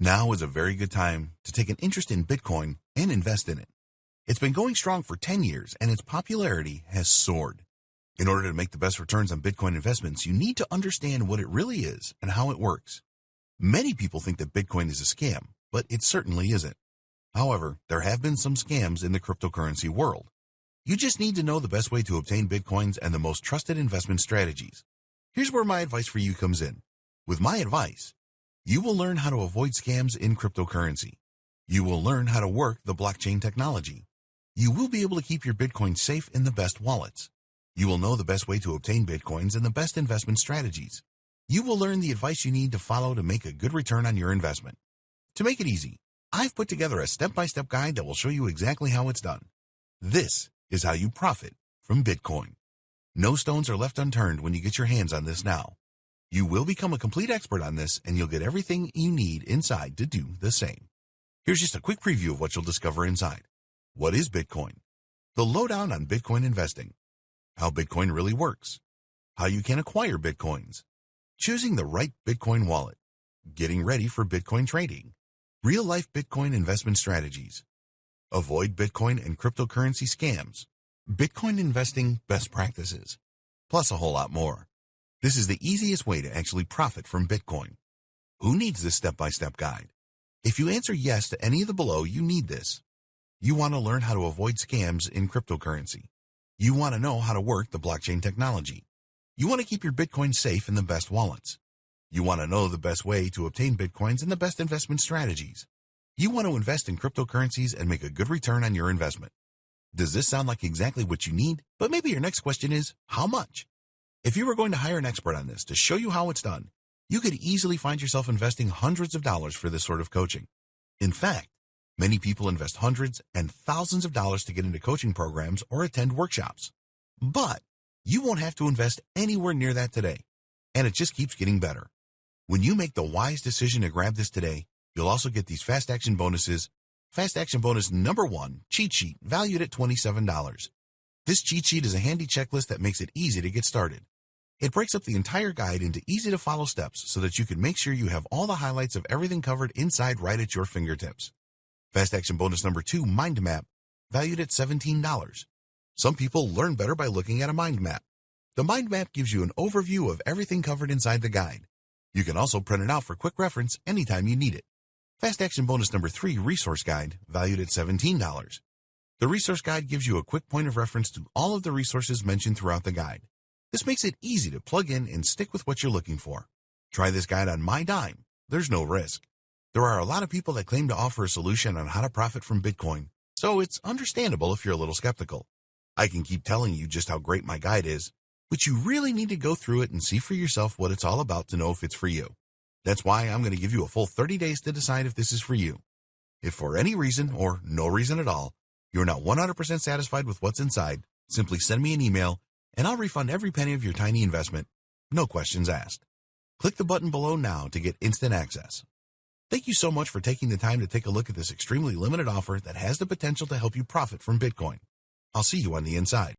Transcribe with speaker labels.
Speaker 1: Now is a very good time to take an interest in Bitcoin and invest in it. It's been going strong for 10 years and its popularity has soared. In order to make the best returns on Bitcoin investments, you need to understand what it really is and how it works. Many people think that Bitcoin is a scam, but it certainly isn't. However, there have been some scams in the cryptocurrency world. You just need to know the best way to obtain Bitcoins and the most trusted investment strategies. Here's where my advice for you comes in. With my advice, you will learn how to avoid scams in cryptocurrency. You will learn how to work the blockchain technology. You will be able to keep your Bitcoin safe in the best wallets. You will know the best way to obtain Bitcoins and the best investment strategies. You will learn the advice you need to follow to make a good return on your investment. To make it easy, I've put together a step-by-step guide that will show you exactly how it's done. This is how you profit from Bitcoin. No stones are left unturned when you get your hands on this now. You will become a complete expert on this and you'll get everything you need inside to do the same. Here's just a quick preview of what you'll discover inside. What is Bitcoin? The lowdown on Bitcoin investing. How Bitcoin really works. How you can acquire Bitcoins. Choosing the right Bitcoin wallet. Getting ready for Bitcoin trading. Real-life Bitcoin investment strategies. Avoid Bitcoin and cryptocurrency scams. Bitcoin investing best practices. Plus a whole lot more. This is the easiest way to actually profit from Bitcoin. Who needs this step-by-step guide? If you answer yes to any of the below, you need this. You want to learn how to avoid scams in cryptocurrency. You want to know how to work the blockchain technology. You want to keep your Bitcoin safe in the best wallets. You want to know the best way to obtain Bitcoins and the best investment strategies. You want to invest in cryptocurrencies and make a good return on your investment. Does this sound like exactly what you need? But maybe your next question is, how much? If you were going to hire an expert on this to show you how it's done, you could easily find yourself investing hundreds of dollars for this sort of coaching. In fact, many people invest hundreds and thousands of dollars to get into coaching programs or attend workshops. But you won't have to invest anywhere near that today, and it just keeps getting better. When you make the wise decision to grab this today, you'll also get these fast action bonuses. Fast action bonus number 1, cheat sheet, valued at $27. This cheat sheet is a handy checklist that makes it easy to get started. It breaks up the entire guide into easy to follow steps so that you can make sure you have all the highlights of everything covered inside right at your fingertips. Fast action bonus number 2, mind map, valued at $17. Some people learn better by looking at a mind map. The mind map gives you an overview of everything covered inside the guide. You can also print it out for quick reference anytime you need it. Fast action bonus number 3, resource guide, valued at $17. The resource guide gives you a quick point of reference to all of the resources mentioned throughout the guide. This makes it easy to plug in and stick with what you're looking for. Try this guide on my dime. There's no risk. There are a lot of people that claim to offer a solution on how to profit from Bitcoin, so it's understandable if you're a little skeptical. I can keep telling you just how great my guide is, but you really need to go through it and see for yourself what it's all about to know if it's for you. That's why I'm going to give you a full 30 days to decide if this is for you. If for any reason, or no reason at all, you're not 100% satisfied with what's inside, simply send me an email, and I'll refund every penny of your tiny investment. No questions asked. Click the button below now to get instant access. Thank you so much for taking the time to take a look at this extremely limited offer that has the potential to help you profit from Bitcoin. I'll see you on the inside.